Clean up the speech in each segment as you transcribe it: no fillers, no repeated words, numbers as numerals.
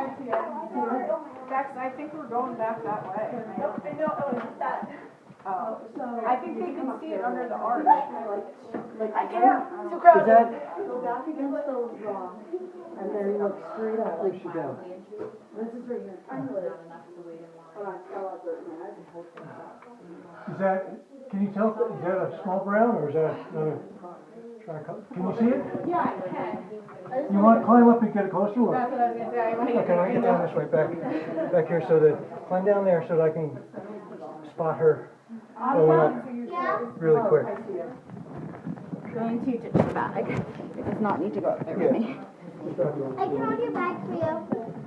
I see it. Dex, I think we're going back that way. Nope, I know, oh, it's that. Oh, I think they can see it under the arch. I can't, too crowded. Go back against those rocks, and then look straight up. Where's she go? This is right here. Is that, can you tell, is that a small brown or is that another tricolor? Can you see it? Yeah, I can. You want to climb up and get a closer look? That's what I was gonna say. I want to Okay, let me get down this way, back here, so that, climb down there so that I can spot her going up really quick. Going to ditch the bag. It does not need to go up there with me. I can hold your bag for you.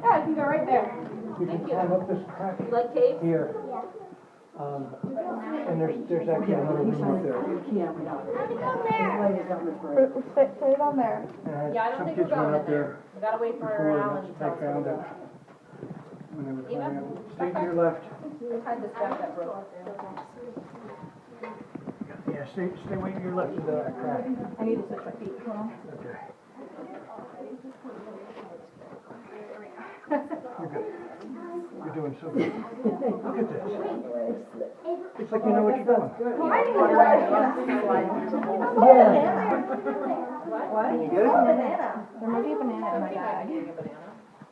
Yeah, I can go right there. You can climb up this crack Like cave? here. Yeah. And there's actually another room up there. Yeah, we know. How to go there? Put it on there. And Yeah, I don't some think kids we're going went up in there. there We gotta wait for before Alan to they tell us where found to it. go. When they were Eva? climbing up. Stay to your left. We'll find this stuff that broke. Yeah, stay way to your left of that crack. I need to switch my feet. Hold on. Okay. You're good. You're doing so good. Look at this. It's like you know what you're doing. What? Can you get it? There might be a banana in my bag.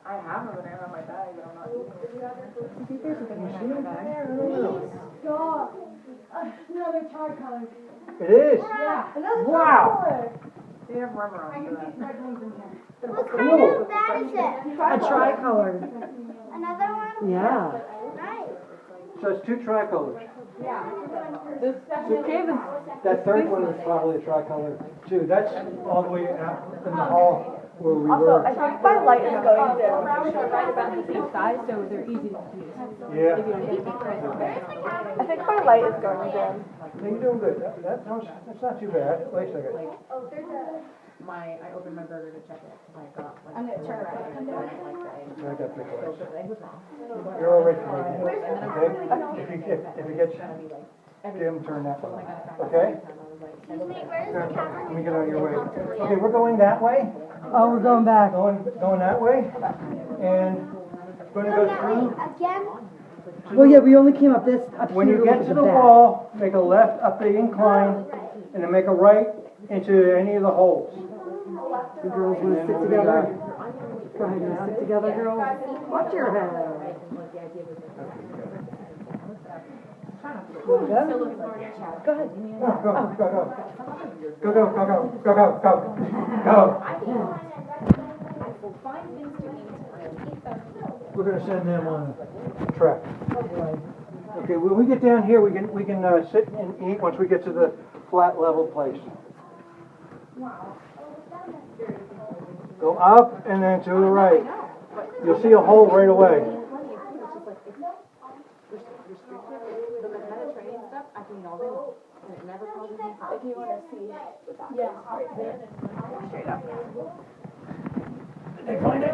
I have a banana in my bag, but I'm not using it. I think there's a banana in my bag. Stop. Another tricolor. It is. Yeah, another Wow. tricolor. They have rubber I on can for that. see red ones in here. What kind of bag is it? A tricolor. Another one? Yeah. Nice. So it's two tricolors. This cave is, That third one is probably a tricolor too. That's all the way out in the hall where we were. I think my light is going All down. rounds are right about the same size, so they're easy to confuse. Yeah. I think my light is going down. No, you're doing good. That's not too bad. Wait a second. I opened my burger to check it, because I got like. I'm gonna turn around. I don't like the egg. I got three colors. So the egg was wrong. You're all right for me. Okay? If it gets dim, turn that way. Okay? Excuse me, where's Here, the camera? let me get out of your way. Okay, we're going that way. Oh, we're going back. Going that way. And we're gonna go through. Again? Well, yeah, we only came up this, up When here you to get look to at the back. wall, make a left up the incline, and then make a right into any of the holes. You girls wanna stick together? Go ahead and stick together, girls. Watch your head. Go ahead. Go. Go. We're gonna send them on a trek. Okay, when we get down here, we can sit and eat once we get to the flat level place. Go up and then to the right. You'll see a hole right away. The Mediterranean stuff, I can eat all day long, and it never causes me hot. If you want to see Straight up. Did they find it? I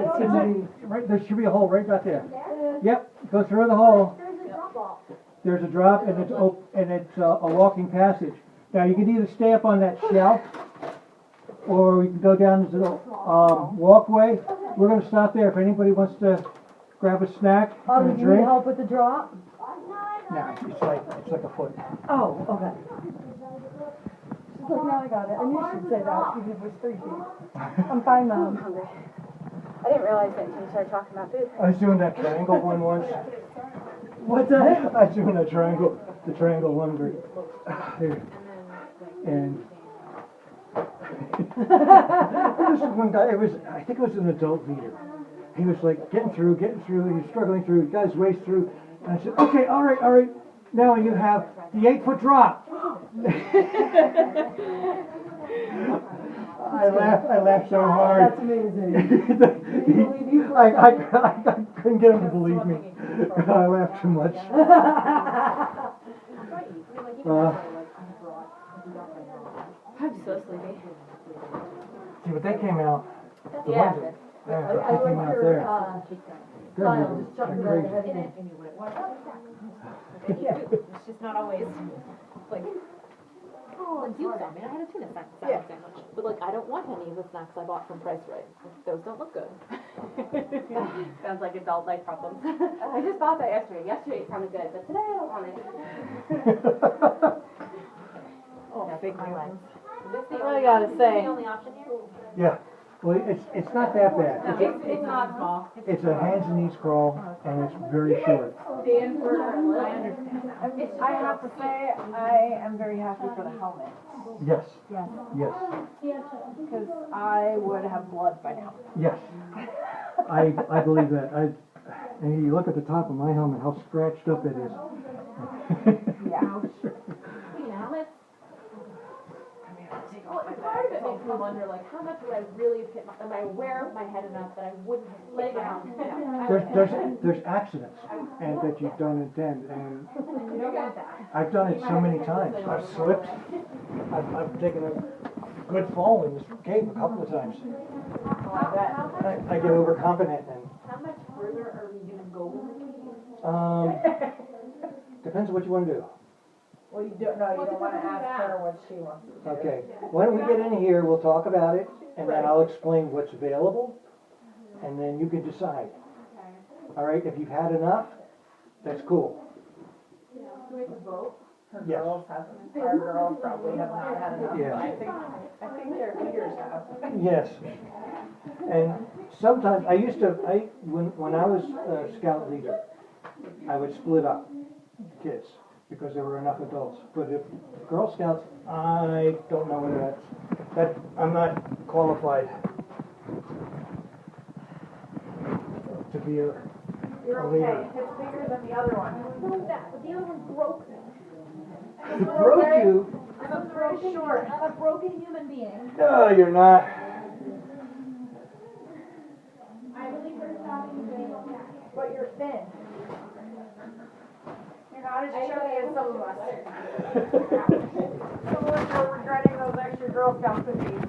don't know. Right, there should be a hole right back there. Yep, go through the hole. There's a drop and it's a walking passage. Now you can either stay up on that shelf or we can go down to the walkway. We're gonna stop there if anybody wants to grab a snack Oh, and a did you need drink. help with the drop? No, it's like a foot. Oh, okay. She's like, no, I got it. I knew she'd say that because it was 3 feet. I'm fine, Mom. I didn't realize that until you started talking about food. I was doing that triangle one once. What's that? I was doing the triangle one there. And this one guy, I think it was an adult leader. He was like getting through, he was struggling through, he got his waist through, and I said, okay, all right, now you have the 8-foot drop. I laughed so hard. That's amazing. I couldn't get him to believe me. I laughed too much. I'm so sleepy. See, but they came out. The ones that they came out there. Just jumping right ahead of me. It's just not always, like, Like you saw me, I had a tuna salad sandwich. But like, I don't want any of the snacks I bought from Price Right. Those don't look good. Sounds like adult life problems. I just bought that yesterday. Yesterday it sounded good, but today I don't want it. Oh, fake my life. Is this the I only, gotta is this say. the only option here? Yeah, well, it's not that bad. It's not small. It's a hands and knees crawl, and it's very short. I have to say, I am very happy for the helmet, Yes, Yeah. yes, because I would have blood by now. yes. I believe that. And you look at the top of my helmet, how scratched up it is. Yeah. Speaking of helmets, part of it makes me wonder, like, how much would I really have hit am I aware of my head enough that I wouldn't have hit my helmet? There's accidents, and that you don't intend, and I've done it so many times. I've slipped, I've taken a good fall in this cave a couple of times. I get overconfident, and How much further are we gonna go in the cave? depends on what you want to do. Well, you don't want to ask her what she wants to do. Okay, when we get in here, we'll talk about it, and then I'll explain what's available, and then you can decide. All right, if you've had enough, that's cool. Her Yes. girls haven't, our girls probably have not had enough, Yeah. but I think their leaders have. Yes. And sometimes, when I was scout leader, I would split up kids, because there were enough adults. But if Girl Scouts, I don't know whether I'm not qualified to be a You're leader. okay, it's bigger than the other one. Like that, but the other one broke me. Who broke you? I'm very short. I'm a broken human being. No, you're not. I believe we're stopping doing But you're thin. You're not as chubby as some of us. Some of us are regretting those extra Girl Scout cookies.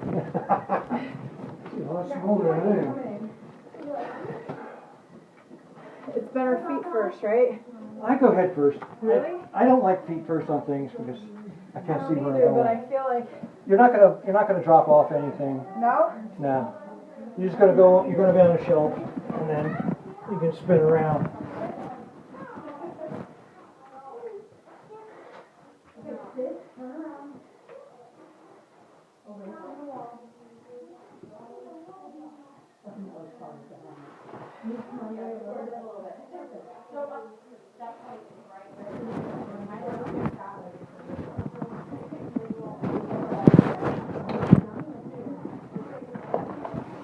She's a lot smaller than I am. It's better feet first, right? I go head first. Really? I don't like feet first on things because I can't see where Either, I'm but I going. feel like, You're not gonna drop off anything. No? No. You're just gonna go, you're gonna be on a shelf, and then you can spin around.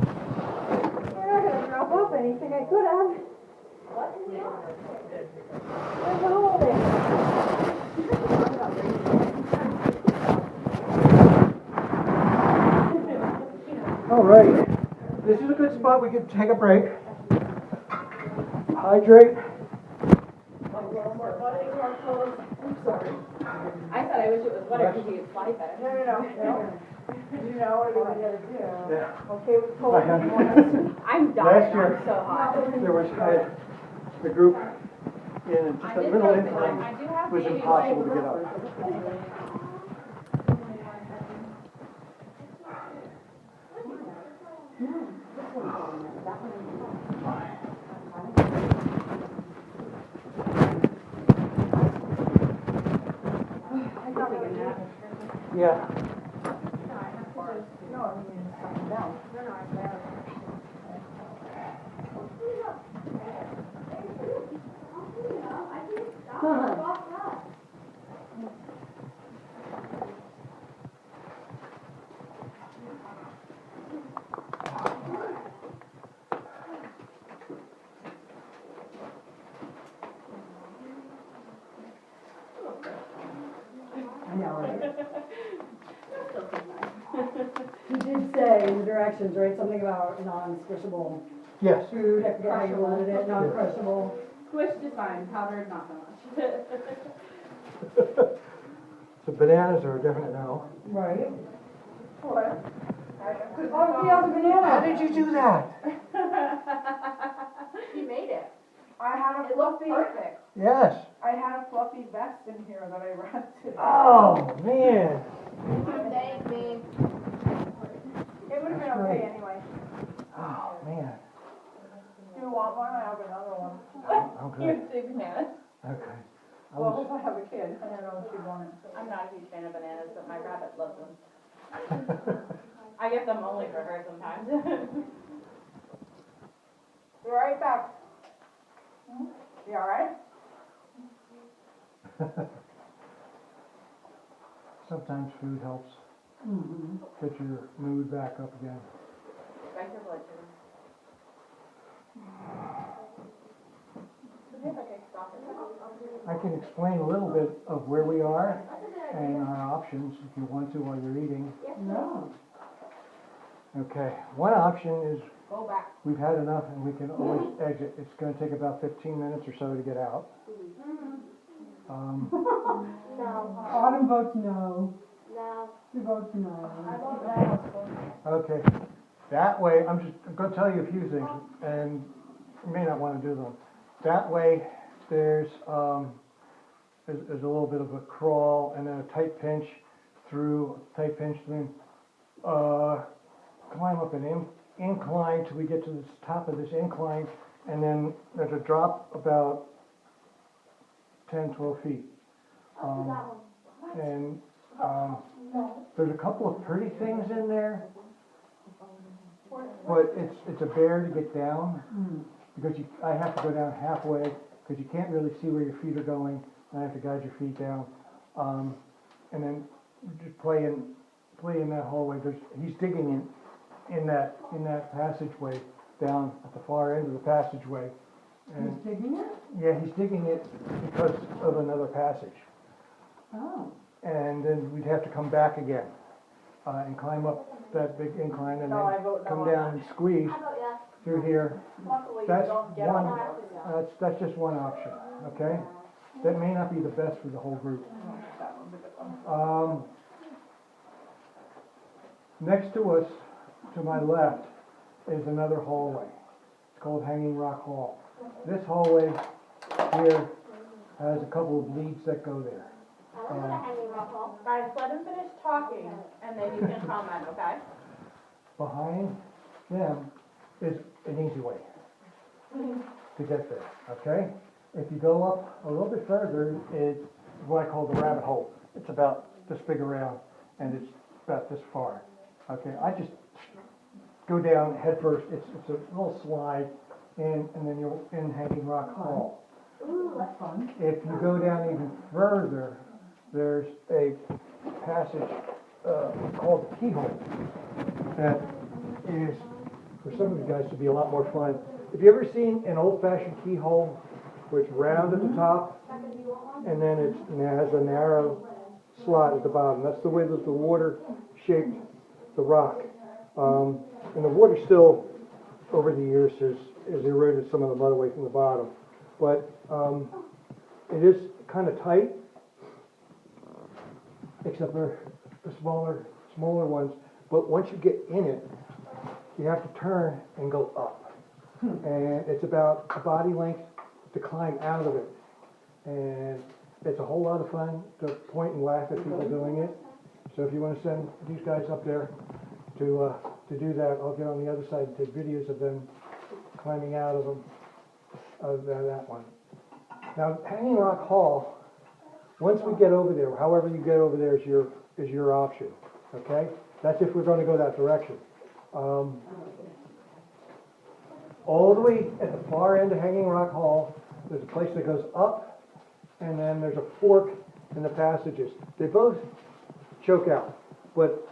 we're not gonna drop off anything I could have. There's a hole there. All right. This is a good spot. We can take a break. Hydrate. I thought I wish it was wetter because you could slide better. No. You know what we gotta do. Yeah. Okay, with cold. I have- I'm dying, Last year, I'm so hot. there was, I had the group in just a little incline. It was impossible to get up. Yeah. He did say in the directions, right, something about non-squishable Yes. food, I forget how you worded it, non-crushable. Squished is fine, powdered not so much. So bananas are a definite no. Right. What? Oh, he has a banana. How did you do that? He made it. I had a It looked fluffy, perfect. Yes. I had a fluffy vest in here that I rented. Oh, man. Thank me. It would have been okay anyway. Oh, man. Do you want one? I have another one. Okay, Big bananas. okay. I Well, was, if I have a kid, I don't know if she'd want it. I'm not a huge fan of bananas, but my rabbit loves them. I get them only for her sometimes. Be right back. You alright? sometimes food helps Mm-hmm. get your mood back up again. Spike your blood sugar. I can explain a little bit of where we are and our options if you want to while you're eating. No. Okay, one option is Go back. we've had enough and we can always exit. It's gonna take about 15 minutes or so to get out. Autumn votes no. No. She votes no. Okay, that way, I'm gonna tell you a few things, and you may not wanna do them. That way, there's a little bit of a crawl and then a tight pinch, then, climb up an incline till we get to the top of this incline, and then there's a drop about 10, 12 feet. There's a couple of pretty things in there, but it's a bear to get down, because I have to go down halfway, because you can't really see where your feet are going, and I have to guide your feet down. And then just play in that hallway. He's digging in that passageway down at the far end of the passageway. And He's digging it? yeah, he's digging it because of another passage. Oh. And then we'd have to come back again, and climb up that big incline and No, I then vote no come on down and squeeze through here. Luckily, you That's don't get one, on. that's just one option, okay? That may not be the best for the whole group. Next to us, to my left, is another hallway. It's called Hanging Rock Hall. This hallway here has a couple of leads that go there. Guys, let him finish talking, and then you can comment, okay? Behind them is an easy way to get there, okay? If you go up a little bit further, it's what I call the rabbit hole. It's about this big around, and it's about this far, okay? I just go down head first. It's a little slide, and then you're in Hanging Rock Hall. Ooh, that's fun. If you go down even further, there's a passage called the Keyhole that is, for some of you guys, to be a lot more fun. Have you ever seen an old-fashioned keyhole where it's round at the top and then it has a narrow slot at the bottom? That's the way that the water shaped the rock. And the water still, over the years, has eroded some of the mud away from the bottom. But it is kind of tight, except for the smaller ones. But once you get in it, you have to turn and go up. And it's about a body length to climb out of it. And it's a whole lot of fun to point and laugh at people doing it. So if you want to send these guys up there to do that, I'll get on the other side and take videos of them climbing out of them, of that one. Now, Hanging Rock Hall, once we get over there, however you get over there is your option, okay? That's if we're going to go that direction. All the way at the far end of Hanging Rock Hall, there's a place that goes up, and then there's a fork in the passages. They both choke out, but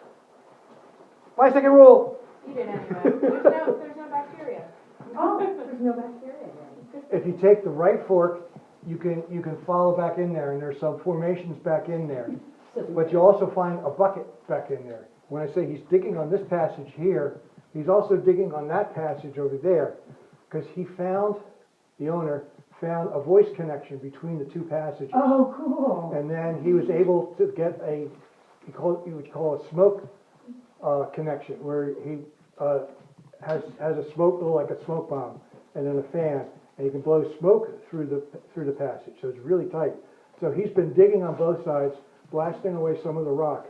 my second rule. Eat it anyway. There's no bacteria. Oh, there's no bacteria there. If you take the right fork, you can follow back in there, and there's some formations back in there. But you also find a bucket back in there. When I say he's digging on this passage here, he's also digging on that passage over there, because the owner found a voice connection between the two passages. Oh, cool. And then he was able to get you would call a smoke connection, where he has a smoke, like a smoke bomb, and then a fan, and you can blow smoke through the passage. So it's really tight. So he's been digging on both sides, blasting away some of the rock,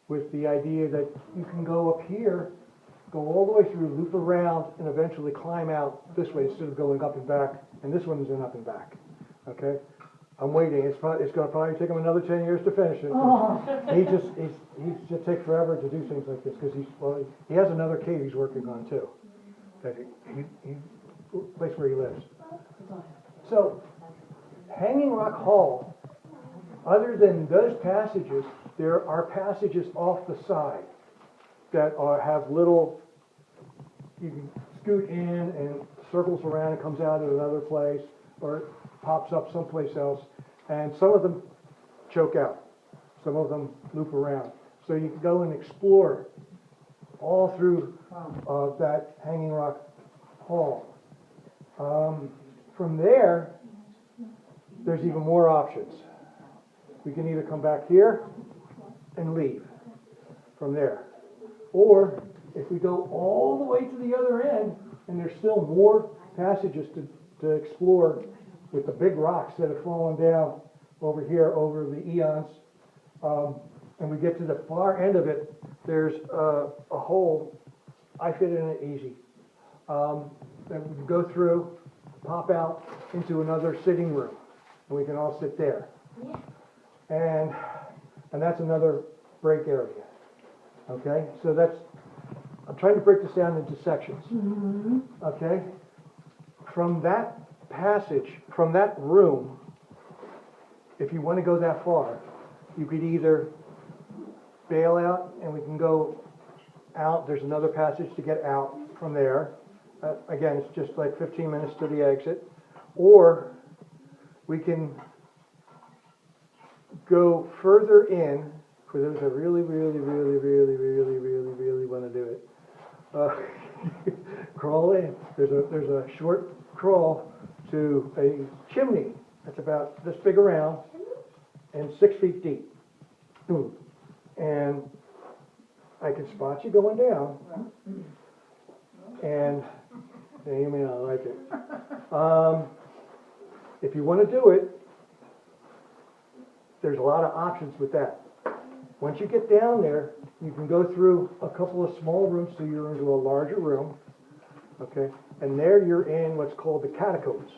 with the idea that you can go up here, go all the way through, loop around, and eventually climb out this way instead of going up and back, and this one is an up and back, okay? I'm waiting, it's gonna probably take him another 10 years to finish it. He just takes forever to do things like this, because he has another cave he's working on too, that he place where he lives. So, Hanging Rock Hall, other than those passages, there are passages off the side that have little, you can scoot in and circles around and comes out at another place, or it pops up someplace else, and some of them choke out, some of them loop around. So you can go and explore all through that Hanging Rock Hall. From there, there's even more options. We can either come back here and leave from there. Or if we go all the way to the other end, and there's still more passages to explore with the big rocks that have fallen down over here over the eons, and we get to the far end of it, there's a hole. I fit in it easy. That we can go through, pop out into another sitting room, and we can all sit there. And that's another break area. Okay, so I'm trying to break this down into sections. Okay, from that passage, from that room, if you want to go that far, you could either bail out and we can go out. There's another passage to get out from there. Again, it's just like 15 minutes to the exit. Or we can go further in, for those that really want to do it. Crawl in. There's a short crawl to a chimney that's about this big around and 6 feet deep. Boom. And I can spot you going down. And you may not like it. If you want to do it, there's a lot of options with that. Once you get down there, you can go through a couple of small rooms till you're into a larger room. Okay? And there you're in what's called the catacombs.